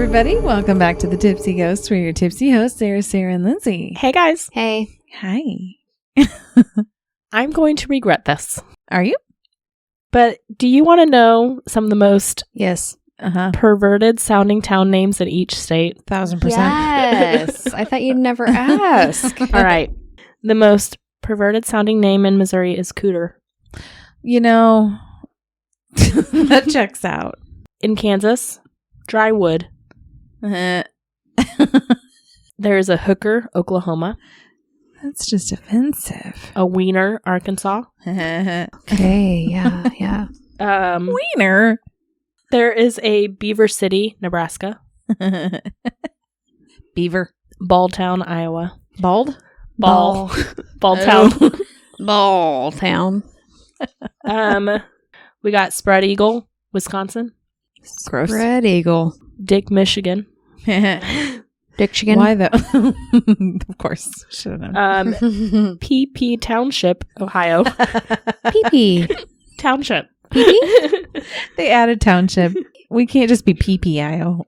everybody. Welcome back to the Tipsy Ghosts. We're your tipsy hosts, Sarah, and Lindsey. Hey, guys. Hey. Hi. I'm going to regret this. Are you? But do you want to know some of the most Yes. perverted sounding town names in each state? 1000%. Yes. I thought you'd never ask. All right. The most perverted sounding name in Missouri is Cooter. You know, that checks out. In Kansas, Drywood. That's There is a Hooker, Oklahoma. just offensive. A Wiener, Arkansas. Okay. Yeah. Wiener. There is a Beaver City, Nebraska. Beaver. Balltown, Iowa. Bald? Balltown. Ball town. We got Spread Eagle, Wisconsin. Gross. Red Eagle. Dick, Michigan. Dick chicken. Why though? Of course. Should have known. PP Township, Ohio. Pee-pee. Township. Pee-pee? They added township. We can't just be PPIO.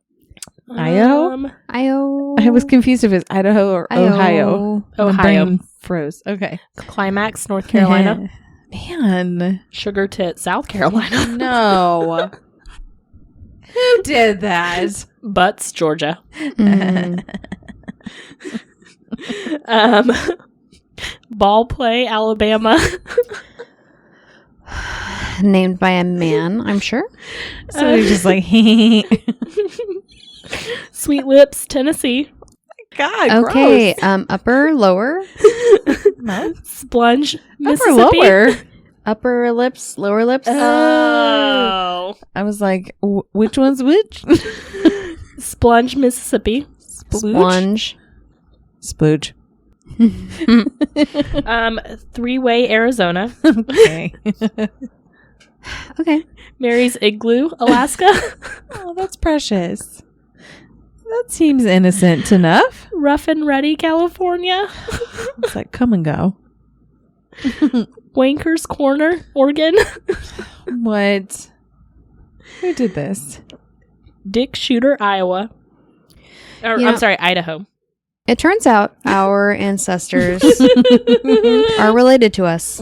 Idaho? Io. I was confused if it's Idaho or Ohio. My Ohio. brain froze. Okay. Climax, North Carolina. Man. Sugar Tit, South Carolina. No. Who did that? Butts, Georgia. Mm. Ball Play, Alabama. Named by a man, I'm sure. So he's just like, Sweet Lips, Tennessee. God, Okay. gross. Upper, lower. No. Splunge, Upper, Mississippi. lower. Upper lips, lower lips. Oh. I was like, which one's which? Splunge, Mississippi. Sponge. Splooge. Three-Way, Arizona. Okay. Okay. Mary's Igloo, Alaska. Oh, that's precious. That seems innocent enough. Rough and Ready, California. It's like, come and go. Wanker's Corner, Oregon. What? Who did this? Dick Shooter, Iowa. Or, You I'm know- sorry, Idaho. It turns out our ancestors are related to us.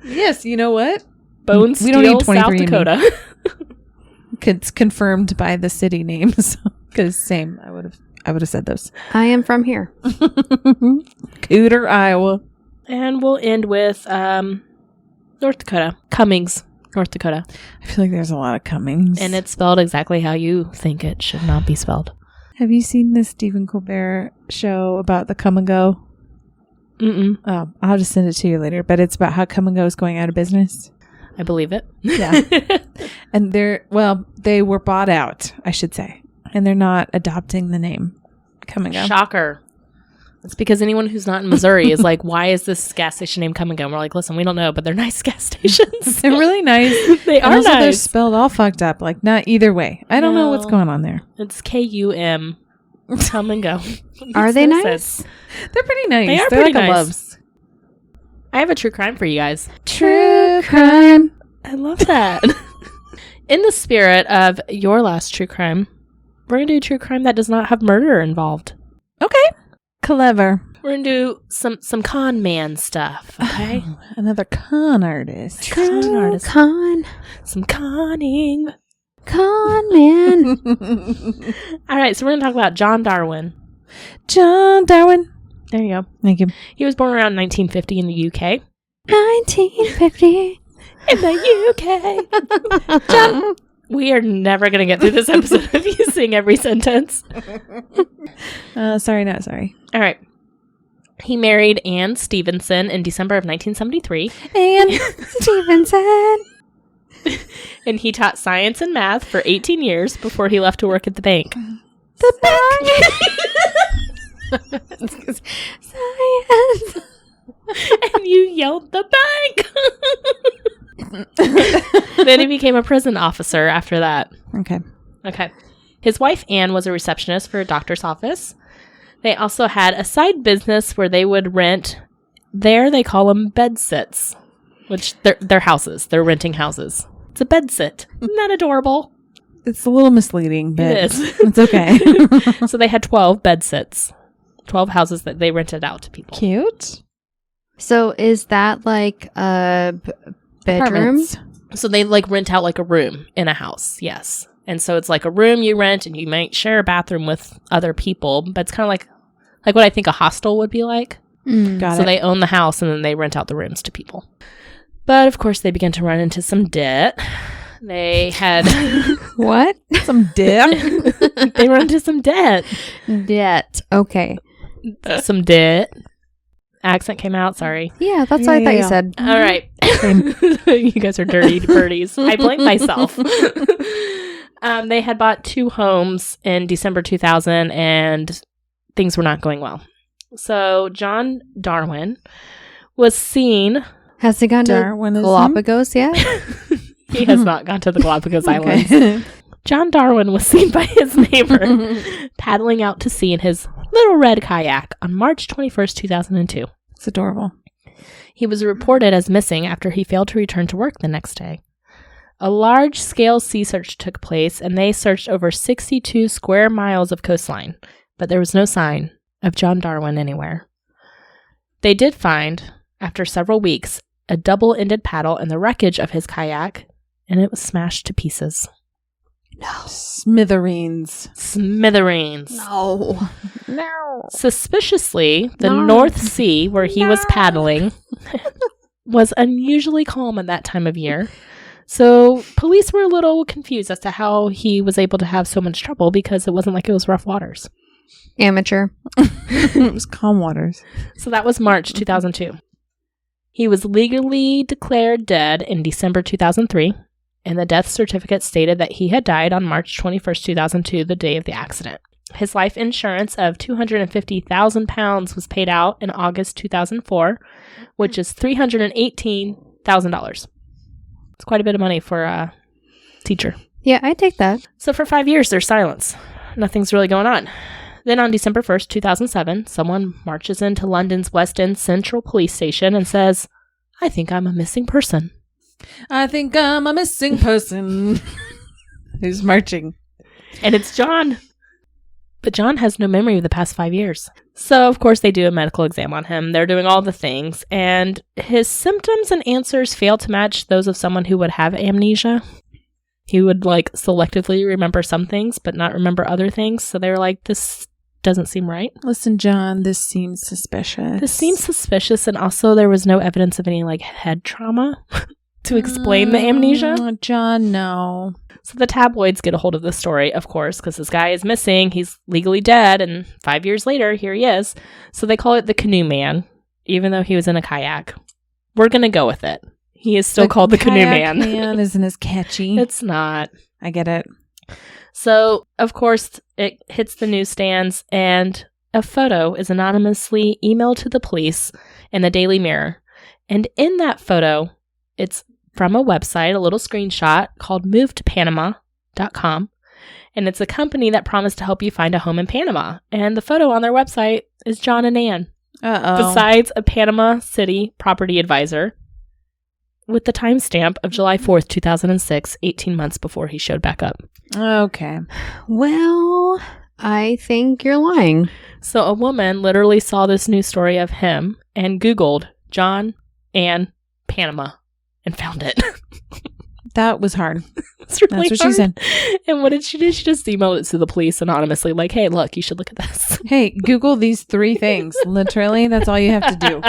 Yes, you know what? Bone We don't need Steel, South 23andMe. Dakota. It's confirmed by the city names. Because same, I would have said those. I am from here. Cooter, Iowa. And we'll end with North Dakota. Cummings, North Dakota. I feel like there's a lot of Cummings. And it's spelled exactly how you think it should not be spelled. Have you seen this Stephen Colbert show about the Come and Go? Mm-mm. Oh, I'll just send it to you later. But it's about how Come and Go is going out of business. I believe it. Yeah. And they were bought out, I should say. And they're not adopting the name Come and Go. Shocker. It's because anyone who's not in Missouri is like, why is this gas station named Come and Go? And we're like, listen, we don't know, but they're nice gas stations. They're really nice. They And are also they're nice. spelled all fucked up. Like, not either way. I don't know what's No. going on there. It's K-U-M. Come and Go. Are they Makes no nice? sense. They're pretty nice. They are They're pretty like a nice. loves. I have a true crime for you guys. True crime. I love that. In the spirit of your last true crime, we're going to do a true crime that does not have murder involved. Okay. Clever. We're going to do some con man stuff, okay? Oh, another con artist. Con artist. Con Some conning. man. All right, so we're going to talk about John Darwin. John Darwin. There you go. Thank you. He was born around 1950 in the UK. 1950. In the UK. John. We are never going to get through this episode if you sing every sentence. Sorry, not sorry. All right. He married Anne Stevenson in December of 1973. And Stevenson. And he taught science and math for 18 years before he left to work at the bank. The bank. Science. And you yelled the bank. Then he became a prison officer after that. okay. Okay. His wife, Anne, was a receptionist for a doctor's office. They also had a side business where they would rent, there they call them bed sits, which they're houses. They're renting houses. It's a bed sit. Isn't that adorable? It's a little misleading, but It is. it's okay. So they had 12 bed sits, 12 houses that they rented out to people. Cute. So is that like a bedroom? Apartments. So they like rent out like a room in a house. Yes. And so it's like a room you rent and you might share a bathroom with other people, but it's kind of like what I think a hostel would be like. Got So it. they own the house and then they rent out the rooms to people. But of course they began to run into some debt. They had What? Some dip. they run into some debt. Debt. Okay. Some debt. Accent came out, sorry. Yeah, that's what I thought you said. All right. You guys are dirty birdies. I blame myself. They had bought 2 homes in December 2000 and things were not going well. So John Darwin was seen. Has he gone to Darwinism? Galapagos yet? He has not gone to the Galapagos Islands. Okay. John Darwin was seen by his neighbor paddling out to sea in his little red kayak on March 21st, 2002. It's adorable. He was reported as missing after he failed to return to work the next day. A large-scale sea search took place, and they searched over 62 square miles of coastline, but there was no sign of John Darwin anywhere. They did find, after several weeks, a double-ended paddle in the wreckage of his kayak, and it was smashed to pieces. Smithereens. Smithereens. No. Suspiciously, the No. North Sea, where he was paddling, was unusually calm at that time of year. So police were a little confused as to how he was able to have so much trouble because it wasn't like it was rough waters. Amateur. It was calm waters. So that was March 2002. He was legally declared dead in December 2003, and the death certificate stated that he had died on March 21st, 2002, the day of the accident. His life insurance of £250,000 was paid out in August 2004, which is $318,000. It's quite a bit of money for a teacher. Yeah, I take that. So for 5 years, there's silence. Nothing's really going on. Then on December 1st, 2007, someone marches into London's West End Central Police Station and says, "I think I'm a missing person." I think I'm a missing person. Who's marching? And it's John. But John has no memory of the past 5 years. So, of course, they do a medical exam on him. They're doing all the things. And his symptoms and answers fail to match those of someone who would have amnesia. He would, selectively remember some things, but not remember other things. So they were like, this doesn't seem right. Listen, John, this seems suspicious. This seems suspicious. And also, there was no evidence of any, head trauma to explain the amnesia. John, no. So the tabloids get a hold of the story, of course, because this guy is missing. He's legally dead, and 5 years later, here he is. So they call it the Canoe Man, even though he was in a kayak. We're going to go with it. He is still called the Canoe Man. Man isn't as catchy. It's not. I get it. So, of course, it hits the newsstands, and a photo is anonymously emailed to the police in the Daily Mirror. And in that photo, it's from a website, a little screenshot called movetopanama.com. And it's a company that promised to help you find a home in Panama. And the photo on their website is John and Ann, besides a Panama City property advisor, with the timestamp of July 4th, 2006, 18 months before he showed back up. Okay. Well, I think you're lying. So a woman literally saw this news story of him and Googled John and Panama and found it. That was hard. It's really That's what hard. she said. And what did she do? She just emailed it to the police anonymously, like, hey, look, you should look at this. Hey, Google these 3 things. Literally, that's all you have to do.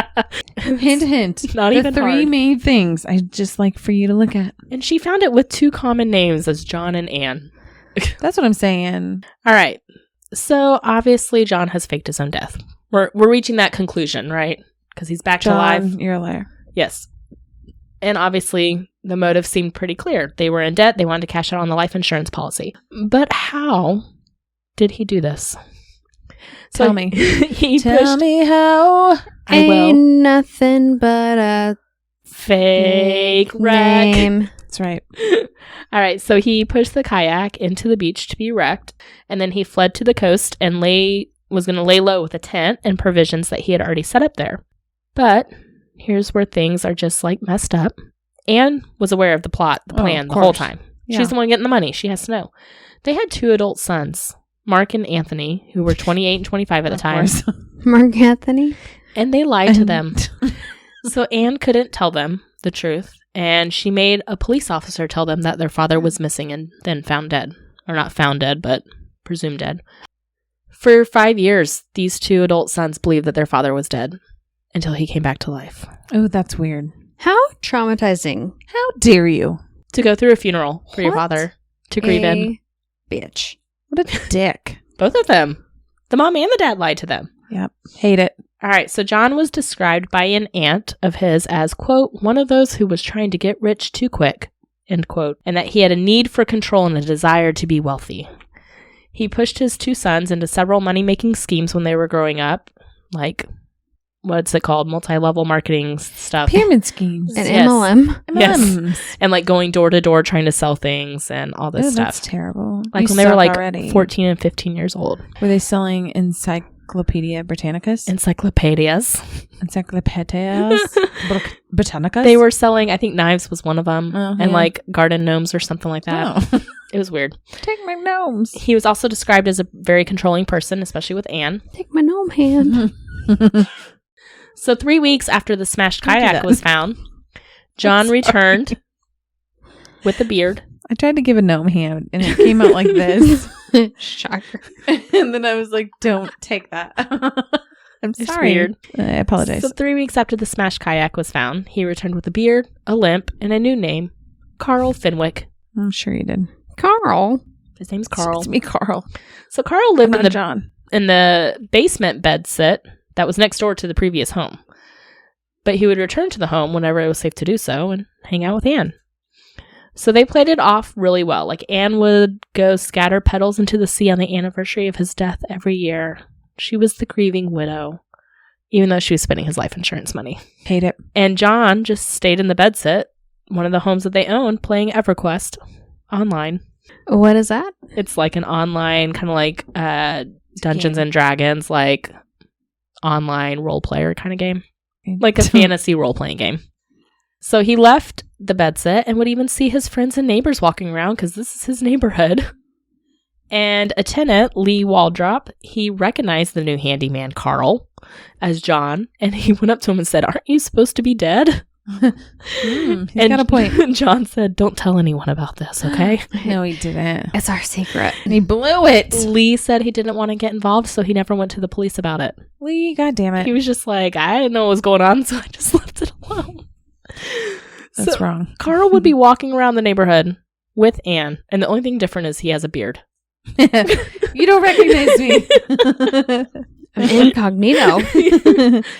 Hint, hint. Not the even 3 hard. main things I'd just like for you to look at. And she found it with 2 common names as John and Ann. That's what I'm saying. All right. So obviously John has faked his own death. We're reaching that conclusion, right? Because he's back to life. John, you're a liar. Yes. And obviously the motive seemed pretty clear. They were in debt. They wanted to cash out on the life insurance policy. But how did he do this? Tell me. Tell me how. I Ain't will. nothing but a Fake wreck. name. That's right. All right. So he pushed the kayak into the beach to be wrecked. And then he fled to the coast and was going to lay low with a tent and provisions that he had already set up there. But here's where things are just messed up. Anne was aware of the plot, the plan, the whole time. Yeah. She's the one getting the money. She has to know. They had 2 adult sons, Mark and Anthony, who were 28 and 25 at the time. Mark Anthony. And they lied to them. So Anne couldn't tell them the truth. And she made a police officer tell them that their father was missing and then found dead. Or not found dead, but presumed dead. For 5 years, these 2 adult sons believed that their father was dead until he came back to life. Oh, that's weird. How traumatizing. How dare you? To go through a funeral for your What? father. To grieve him. Bitch. What a dick. Both of them. The mom and the dad lied to them. Yep. Hate it. All right, so John was described by an aunt of his as, quote, one of those who was trying to get rich too quick, end quote, and that he had a need for control and a desire to be wealthy. He pushed his 2 sons into several money-making schemes when they were growing up, like, what's it called, multi-level marketing stuff. Pyramid schemes. An Yes. MLM. Yes. MLMs. And, like, going door to door trying to sell things and all this Oh, stuff. that's terrible. Like, You when they were, suck like, already. 14 and 15 years old. Were they selling Encyclopedia Britannicus? Encyclopedias. Encyclopedias? Britannicus? They were selling, I think knives was one of them, Oh, and yeah. like garden gnomes or something like that. Oh. It was weird. Take my gnomes. He was also described as a very controlling person, especially with Anne. Take my gnome hand. So 3 weeks after the smashed Don't do kayak that. was found, John sorry. returned with the beard. I tried to give a gnome hand and it came out like this. Shocker. And then I was like, don't take that. I'm It's sorry. weird. I apologize. So 3 weeks after the smashed kayak was found, he returned with a beard, a limp, and a new name, Karl Fenwick. I'm sure you did. Carl. His name's Karl. It's me, Carl. So Karl lived Not in the John. basement bed sit that was next door to the previous home. But he would return to the home whenever it was safe to do so and hang out with Anne. So they played it off really well. Like, Anne would go scatter petals into the sea on the anniversary of his death every year. She was the grieving widow, even though she was spending his life insurance money. Hate it. And John just stayed in the bedsit, one of the homes that they owned, playing EverQuest online. What is that? It's like an online, kind of like Dungeons and Dragons, like online role player kind of game. Like a fantasy role-playing game. So he left the bedsit and would even see his friends and neighbors walking around because this is his neighborhood. And a tenant, Lee Waldrop, he recognized the new handyman, Karl, as John. And he went up to him and said, "Aren't you supposed to be dead?" He's got a point. John said, "Don't tell anyone about this, okay?" No, he didn't. It's our secret. He blew it. Lee said he didn't want to get involved, so he never went to the police about it. Lee, goddamn He it. was just like, I didn't know what was going on, so I just left it alone. That's So wrong. Karl would be walking around the neighborhood with Anne, and the only thing different is he has a beard. You don't recognize me. Incognito.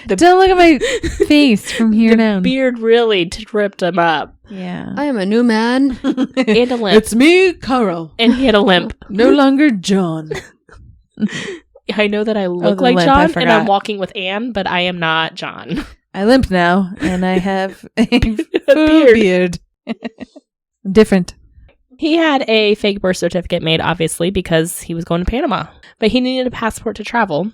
Don't look at my face from here The down. beard really tripped him up. Yeah. I am a new man. And a limp. It's me, Karl. And he had a limp. No longer John. I know that I look the like limp, I John, and I'm forgot. walking with Anne, but I am not John. I limp now, and I have a beard. beard. Different. He had a fake birth certificate made, obviously, because he was going to Panama. But he needed a passport to travel.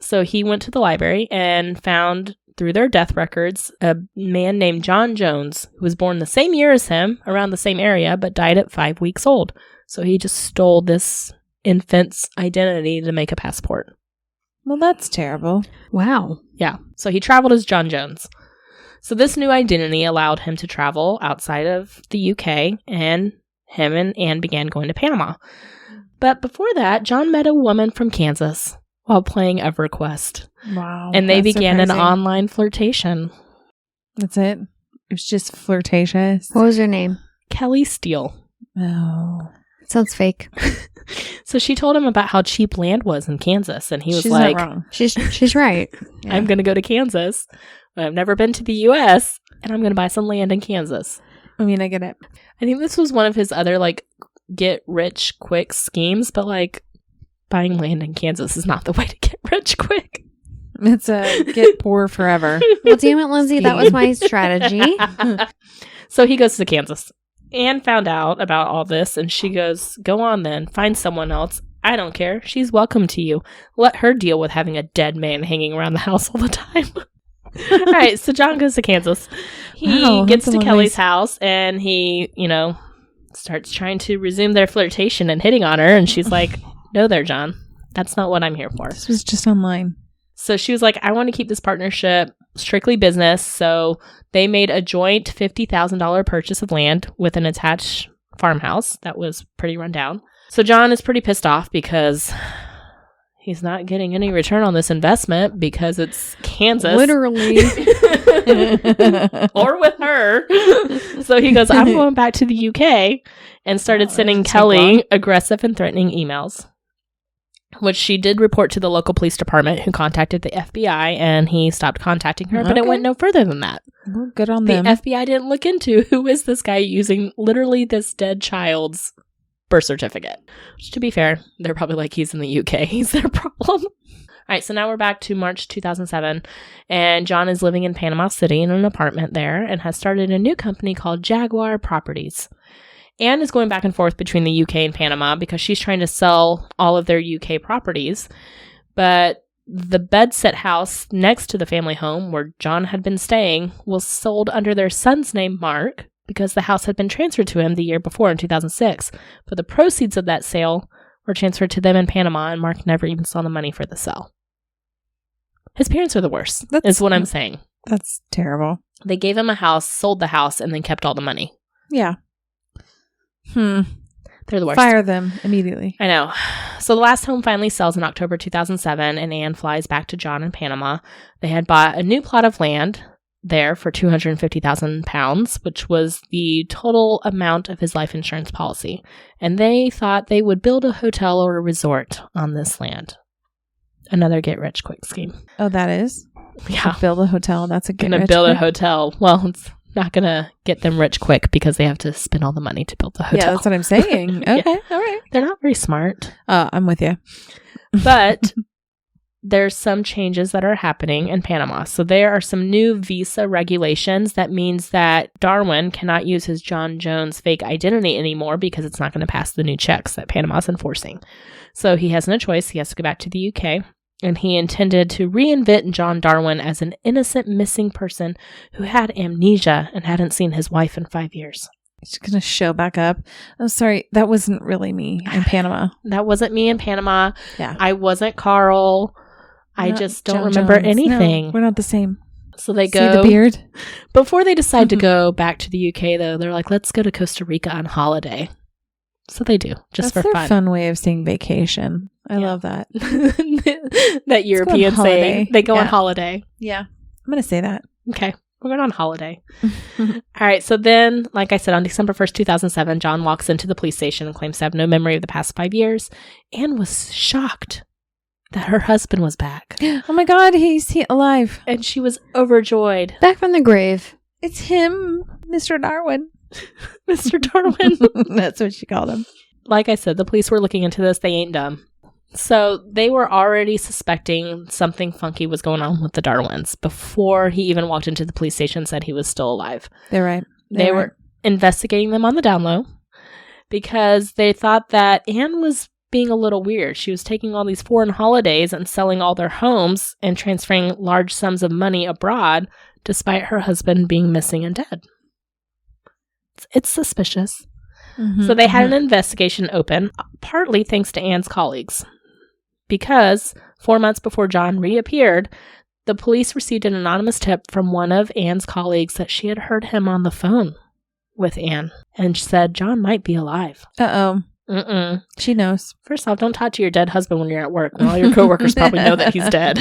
So he went to the library and found, through their death records, a man named John Jones, who was born the same year as him, around the same area, but died at 5 weeks old. So he just stole this infant's identity to make a passport. Well, that's terrible. Wow. Yeah. So he traveled as John Jones. So this new identity allowed him to travel outside of the UK, and him and Anne began going to Panama. But before that, John met a woman from Kansas while playing EverQuest. Wow. And they that's began an surprising. online flirtation. That's it? It was just flirtatious. What was her name? Kelly Steele. Oh. Sounds fake. So she told him about how cheap land was in Kansas. And he was She's like, not wrong. She's right. Yeah. I'm going to go to Kansas. I've never been to the U.S. and I'm going to buy some land in Kansas. I mean, I get it. I think this was one of his other, like, get rich quick schemes, but, like, buying land in Kansas is not the way to get rich quick. It's a get poor forever. Well, damn it, Lindsay. That was my strategy. So he goes to Kansas. Anne found out about all this, and she goes, "Go on then. Find someone else. I don't care. She's welcome to you. Let her deal with having a dead man hanging around the house all the time." All right, so John goes to Kansas. He Wow, gets that's a to long Kelly's ways. house, and he, starts trying to resume their flirtation and hitting on her. And she's like, no there, John. That's not what I'm here for. This was just online. So she was like, I want to keep this partnership strictly business. So they made a joint $50,000 purchase of land with an attached farmhouse that was pretty run down. So John is pretty pissed off because he's not getting any return on this investment because it's Kansas. Literally. Or with her. So he goes, I'm going back to the UK, and started sending Kelly aggressive and threatening emails, which she did report to the local police department, who contacted the FBI, and he stopped contacting her, but it went no further than that. Well, good on The them. FBI didn't look into who is this guy using literally this dead child's birth certificate. Which, to be fair, they're probably like, he's in the UK. He's their problem. All right, so now we're back to March 2007, and John is living in Panama City in an apartment there and has started a new company called Jaguar Properties. Anne is going back and forth between the UK and Panama because she's trying to sell all of their UK properties, but the bedsit house next to the family home where John had been staying was sold under their son's name, Mark, because the house had been transferred to him the year before in 2006. But the proceeds of that sale were transferred to them in Panama, and Mark never even saw the money for the sale. His parents are the worst, is what I'm saying. That's terrible. They gave him a house, sold the house, and then kept all the money. Yeah. They're the worst. Fire them immediately. I know. So the last home finally sells in October 2007, and Anne flies back to John in Panama. They had bought a new plot of land there for £250,000, which was the total amount of his life insurance policy. And they thought they would build a hotel or a resort on this land. Another get-rich-quick scheme. Oh, that is? Yeah. Build a hotel. That's a Gonna build a hotel. Well, it's not gonna get them rich quick because they have to spend all the money to build the hotel. Yeah, that's what I'm saying. Okay, Yeah. all right. They're not very smart. I'm with you. But there's some changes that are happening in Panama. So there are some new visa regulations that means that Darwin cannot use his John Jones fake identity anymore because it's not going to pass the new checks that Panama's enforcing. So he has no choice. He has to go back to the UK. And he intended to reinvent John Darwin as an innocent missing person who had amnesia and hadn't seen his wife in 5 years. She's going to show back up. Oh, sorry. That wasn't really me in Panama. That wasn't me in Panama. Yeah. I wasn't Karl. I Not just don't John remember Jones. anything. No, we're not the same. So they See go. the beard? Before they decide to go back to the UK, though, they're like, let's go to Costa Rica on holiday. So they do, just That's for their fun way of saying vacation. I love that. That Europeans say they go on Yeah. holiday. Yeah. I'm going to say that. Okay, we're going on holiday. All right, so then, like I said, on December 1st, 2007, John walks into the police station and claims to have no memory of the past 5 years. Anne was shocked that her husband was back. Oh my God, he's alive. And she was overjoyed. Back from the grave. It's him, Mr. Darwin. Mr. Darwin. That's what she called him. Like I said, the police were looking into this. They ain't dumb. So they were already suspecting something funky was going on with the Darwins before he even walked into the police station and said he was still alive. They're right. They were investigating them on the down low because they thought that Anne was being a little weird. She was taking all these foreign holidays and selling all their homes and transferring large sums of money abroad despite her husband being missing and dead. It's suspicious. Mm-hmm, So they had an investigation open, partly thanks to Anne's colleagues. Because 4 months before John reappeared, the police received an anonymous tip from one of Anne's colleagues that she had heard him on the phone with Anne and said John might be alive. Uh-oh. She knows. First off, don't talk to your dead husband when you're at work, when all your coworkers probably know that he's dead.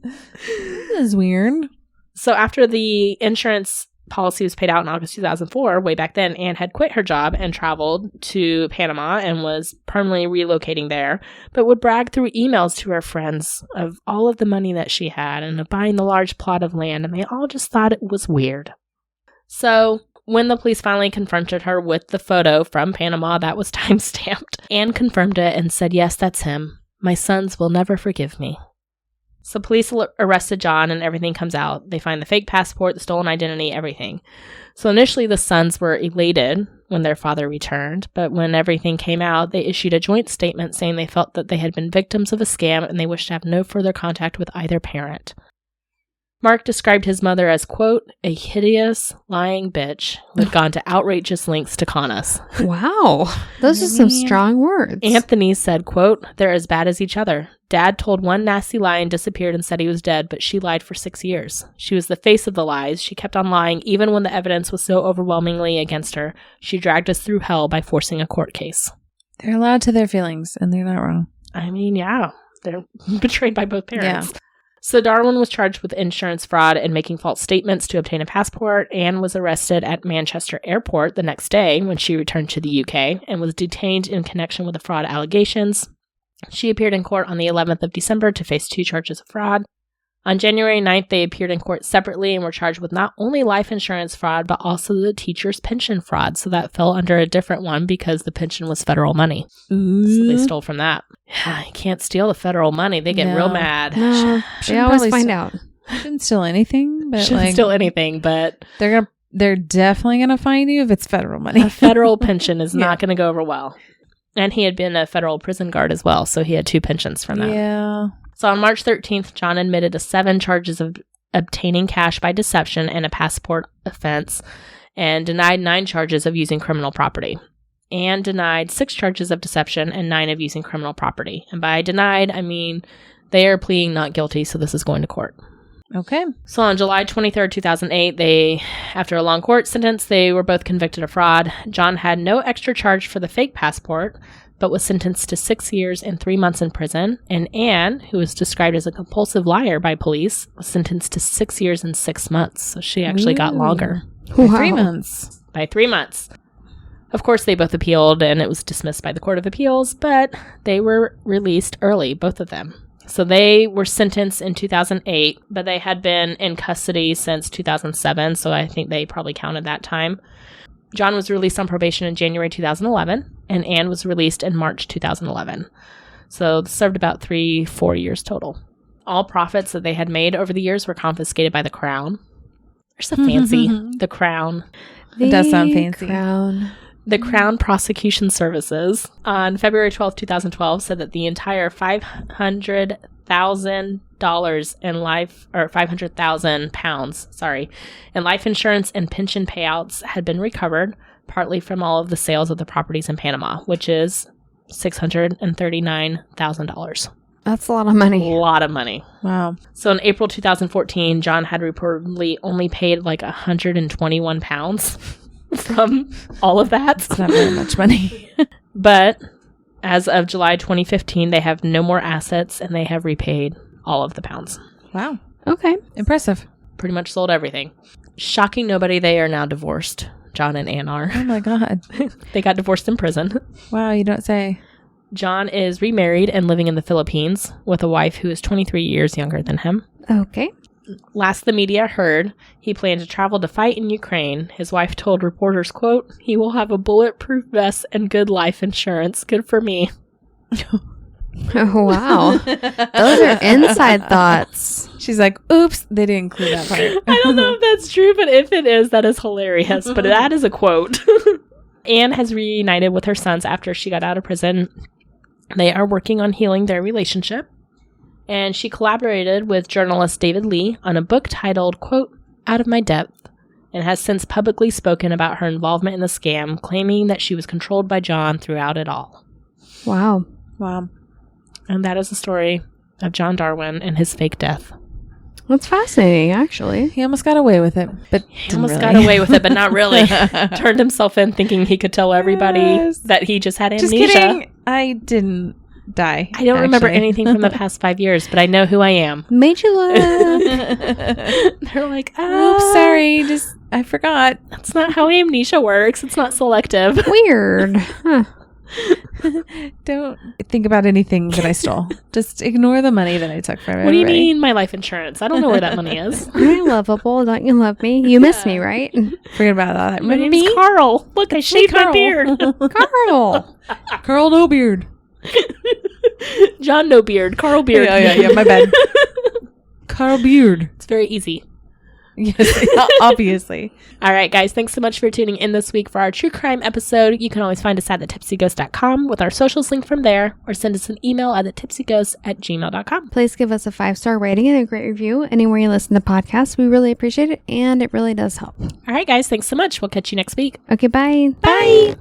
This is weird. So after the insurance policy was paid out in August 2004, way back then, Anne had quit her job and traveled to Panama and was permanently relocating there, but would brag through emails to her friends of all of the money that she had and of buying the large plot of land, and they all just thought it was weird. So when the police finally confronted her with the photo from Panama that was time-stamped, Anne confirmed it and said, yes, that's him. My sons will never forgive me. So police arrested John and everything comes out. They find the fake passport, the stolen identity, everything. So initially the sons were elated when their father returned, but when everything came out, they issued a joint statement saying they felt that they had been victims of a scam and they wished to have no further contact with either parent. Mark described his mother as, quote, a hideous, lying bitch who had gone to outrageous lengths to con us. Wow. Those are some strong words. Anthony said, quote, they're as bad as each other. Dad told one nasty lie and disappeared and said he was dead, but she lied for 6 years. She was the face of the lies. She kept on lying even when the evidence was so overwhelmingly against her. She dragged us through hell by forcing a court case. They're allowed to their feelings, and they're not wrong. I mean, yeah. They're betrayed by both parents. Yeah. So Darwin was charged with insurance fraud and making false statements to obtain a passport, and was arrested at Manchester Airport the next day when she returned to the UK and was detained in connection with the fraud allegations. She appeared in court on the 11th of December to face 2 charges of fraud. On January 9th, they appeared in court separately and were charged with not only life insurance fraud, but also the teacher's pension fraud. So that fell under a different one because the pension was federal money. Ooh. So they stole from that. You can't steal the federal money. They get real mad. No, they always find out. Shouldn't steal anything, but Shouldn't steal anything, but they're definitely gonna find you if it's federal money. a federal pension is not going to go over well. And he had been a federal prison guard as well, so he had 2 pensions from that. Yeah. So on March 13th, John admitted to 7 charges of obtaining cash by deception and a passport offense, and denied 9 charges of using criminal property. And denied 6 charges of deception and 9 of using criminal property. And by denied, I mean they are pleading not guilty, so this is going to court. Okay. So on July 23rd, 2008, after a long court sentence, they were both convicted of fraud. John had no extra charge for the fake passport, but was sentenced to 6 years and 3 months in prison. And Anne, who was described as a compulsive liar by police, was sentenced to 6 years and 6 months. So she actually got longer. Wow. 3 months. By 3 months. Of course, they both appealed, and it was dismissed by the Court of Appeals, but they were released early, both of them. So they were sentenced in 2008, but they had been in custody since 2007, so I think they probably counted that time. John was released on probation in January 2011, and Anne was released in March 2011. So they served about 3-4 years total. All profits that they had made over the years were confiscated by the Crown. There's a fancy, the Crown. It does sound fancy. Crown. The Crown Prosecution Services on February 12, 2012 said that the entire $500,000 in life, or 500,000 pounds, in life insurance and pension payouts had been recovered, partly from all of the sales of the properties in Panama, which is $639,000. That's a lot of money. A lot of money. Wow. So in April 2014, John had reportedly only paid like 121 pounds from all of that. It's not very much money. But as of July 2015, they have no more assets and they have repaid all of the pounds. Wow. Okay. Impressive. Pretty much sold everything. Shocking nobody, they are now divorced. John and Anne are. Oh my God. They got divorced in prison. Wow, you don't say. John is remarried and living in the Philippines with a wife who is 23 years younger than him. Okay. Last the media heard, he planned to travel to fight in Ukraine. His wife told reporters, quote, he will have a bulletproof vest and good life insurance. Good for me. Oh, wow. Those are inside thoughts. She's like, oops, they didn't include that part. I don't know if that's true, but if it is, that is hilarious. But that is a quote. Anne has reunited with her sons after she got out of prison. They are working on healing their relationship. And she collaborated with journalist David Lee on a book titled, quote, Out of My Depth, and has since publicly spoken about her involvement in the scam, claiming that she was controlled by John throughout it all. Wow. Wow. And that is the story of John Darwin and his fake death. That's fascinating, actually. He almost got away with it, but He almost got away with it, but not really. Turned himself in thinking he could tell everybody that he just had amnesia. Just kidding. I didn't die. I don't remember anything from the past 5 years, but I know who I am. Made you look. They're like, oops, sorry. I forgot. That's not how amnesia works. It's not selective. Weird. Huh. Don't think about anything that I stole. Just ignore the money that I took from everybody. What do you mean, my life insurance? I don't know where that money is. I'm lovable. Don't you love me? You miss me, right? Forget about that. My name's Karl. Look, I shaved my beard. Karl. Karl no beard. John no beard. Karl beard. Yeah, my bad. Karl beard. It's very easy. Yes, obviously. All right, guys. Thanks so much for tuning in this week for our true crime episode. You can always find us at thetipsyghost.com with our socials linked from there, or send us an email at thetipsyghost@gmail.com. Please give us a 5-star rating and a great review anywhere you listen to podcasts. We really appreciate it, and it really does help. All right, guys. Thanks so much. We'll catch you next week. Okay, bye. Bye.